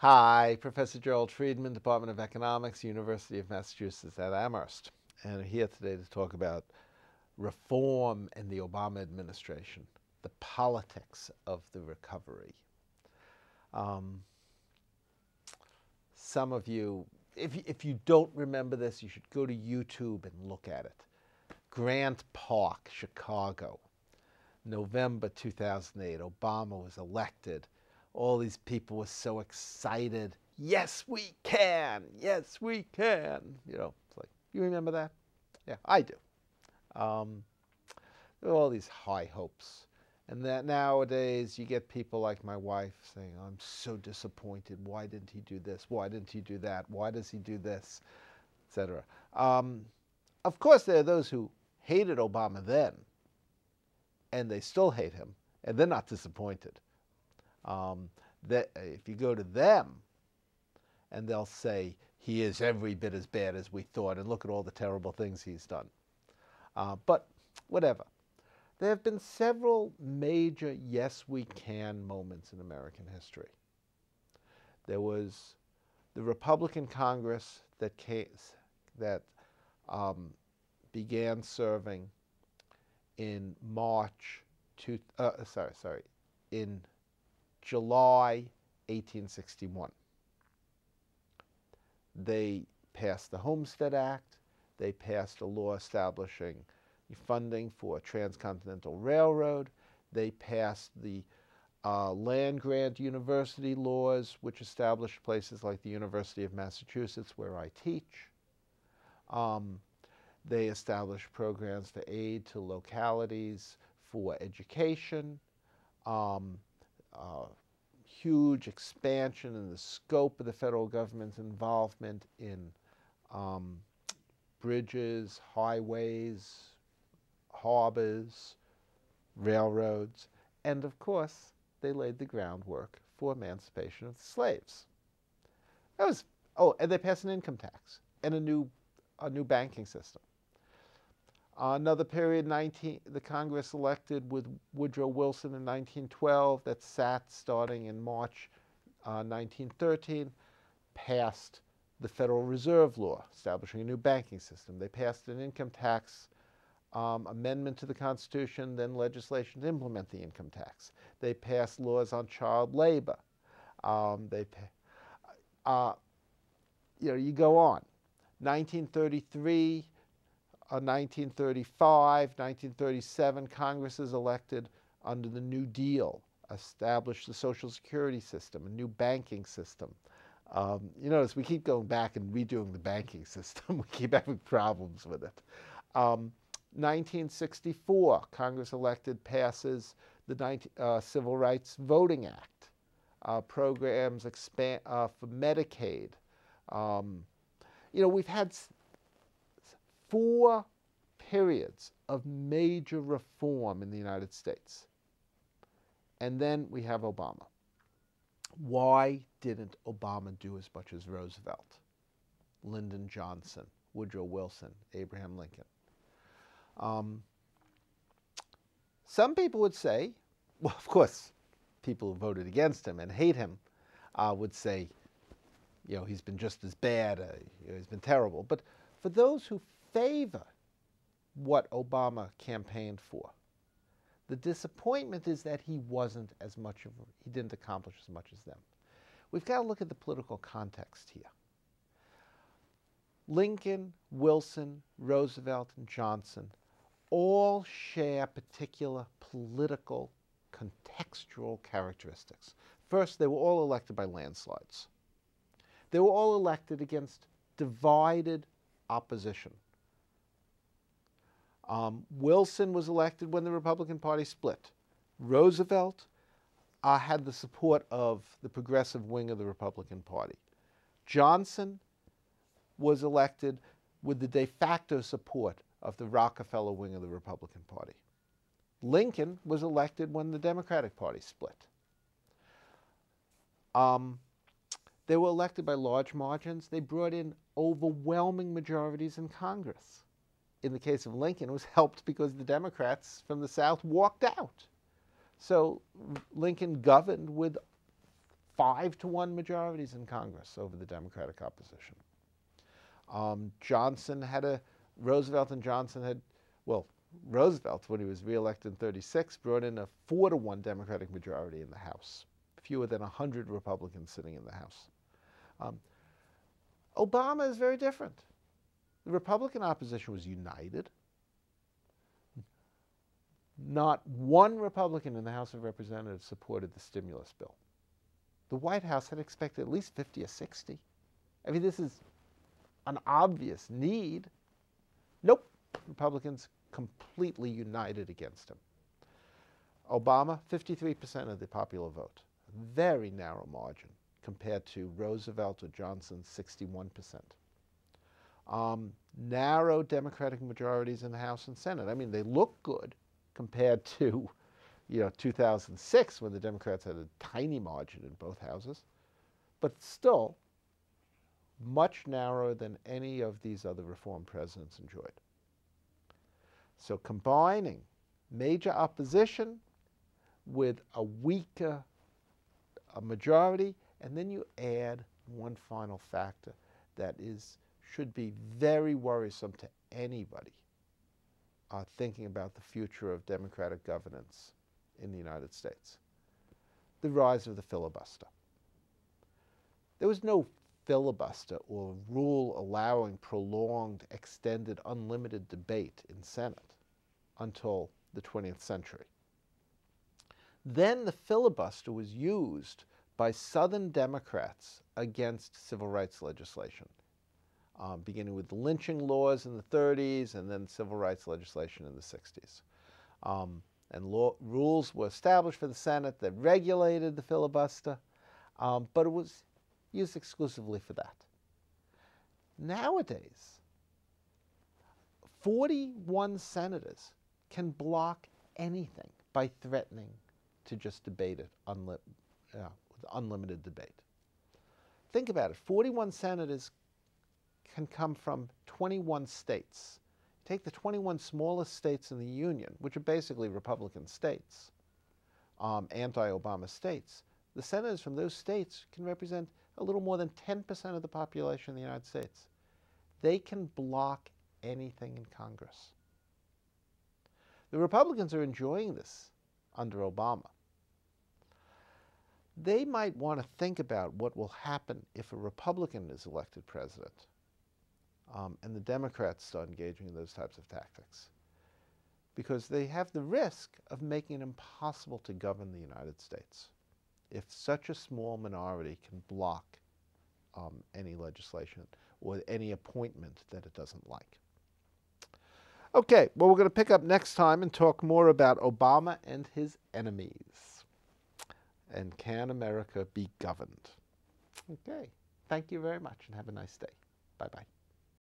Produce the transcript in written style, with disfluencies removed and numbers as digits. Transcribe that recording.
Hi, Professor Gerald Friedman, Department of Economics, University of Massachusetts at Amherst. And I'm here today to talk about reform in the Obama administration, the politics of the recovery. Um, some of you, if you don't remember this, you should go to YouTube and look at it. Grant Park, Chicago, November 2008, Obama was elected. All these people were so excited. Yes, we can. Yes, we can. It's like, you remember that? Yeah, I do. There were all these high hopes. And that nowadays you get people like my wife saying, I'm so disappointed. Why didn't he do this? Why didn't he do that? Why does he do this? Etc. Of course, there are those who hated Obama then, and they still hate him, and they're not disappointed. That if you go to them, and they'll say, he is every bit as bad as we thought, and look at all the terrible things he's done. But whatever. There have been several major yes, we can moments in American history. There was the Republican Congress that began serving in in July 1861. They passed the Homestead Act. They passed a law establishing funding for a transcontinental railroad. They passed the land-grant university laws, which established places like the University of Massachusetts, where I teach. They established programs for aid to localities for education. Huge expansion in the scope of the federal government's involvement in bridges, highways, harbors, railroads, and of course, they laid the groundwork for emancipation of the slaves. And they passed an income tax and a new banking system. Another period, the Congress elected with Woodrow Wilson in 1912 that sat starting in March 1913, passed the Federal Reserve Law, establishing a new banking system. They passed an income tax amendment to the Constitution, then legislation to implement the income tax. They passed laws on child labor. You go on. 1933, 1935, 1937, Congress is elected under the New Deal, established the Social Security system, a new banking system. You notice we keep going back and redoing the banking system. We keep having problems with it. 1964, Congress passes the Civil Rights Voting Act, programs expand for Medicaid. We've had 4 periods of major reform in the United States. And then we have Obama. Why didn't Obama do as much as Roosevelt, Lyndon Johnson, Woodrow Wilson, Abraham Lincoln? Some people would say, well, of course, people who voted against him and hate him would say, he's been just as bad, he's been terrible. But for those who favor what Obama campaigned for, the disappointment is that he didn't accomplish as much as them. We've got to look at the political context here. Lincoln, Wilson, Roosevelt, and Johnson all share particular political contextual characteristics. First, they were all elected by landslides. They were all elected against divided opposition. Wilson was elected when the Republican Party split. Roosevelt had the support of the progressive wing of the Republican Party. Johnson was elected with the de facto support of the Rockefeller wing of the Republican Party. Lincoln was elected when the Democratic Party split. They were elected by large margins. They brought in overwhelming majorities in Congress. In the case of Lincoln, it was helped because the Democrats from the South walked out. So Lincoln governed with 5-to-1 majorities in Congress over the Democratic opposition. Roosevelt and Johnson had, well, Roosevelt, when he was reelected in 36, brought in a 4-to-1 Democratic majority in the House, fewer than 100 Republicans sitting in the House. Obama is very different. The Republican opposition was united. Not one Republican in the House of Representatives supported the stimulus bill. The White House had expected at least 50 or 60. I mean, this is an obvious need. Nope. Republicans completely united against him. Obama, 53% of the popular vote. Very narrow margin compared to Roosevelt or Johnson's 61%. Narrow Democratic majorities in the House and Senate. I mean, they look good compared to, 2006 when the Democrats had a tiny margin in both houses, but still much narrower than any of these other reform presidents enjoyed. So combining major opposition with a weaker majority, and then you add one final factor that should be very worrisome to anybody thinking about the future of democratic governance in the United States: the rise of the filibuster. There was no filibuster or rule allowing prolonged, extended, unlimited debate in Senate until the 20th century. Then the filibuster was used by Southern Democrats against civil rights legislation, beginning with the lynching laws in the 30s and then civil rights legislation in the 60s. Rules were established for the Senate that regulated the filibuster, but it was used exclusively for that. Nowadays, 41 senators can block anything by threatening to just debate it, unlimited debate. Think about it. 41 senators can come from 21 states. Take the 21 smallest states in the Union, which are basically Republican states, anti-Obama states. The senators from those states can represent a little more than 10% of the population in the United States. They can block anything in Congress. The Republicans are enjoying this under Obama. They might want to think about what will happen if a Republican is elected president and the Democrats start engaging in those types of tactics, because they have the risk of making it impossible to govern the United States if such a small minority can block any legislation or any appointment that it doesn't like. Okay, well, we're going to pick up next time and talk more about Obama and his enemies. And can America be governed? Okay, thank you very much and have a nice day. Bye-bye.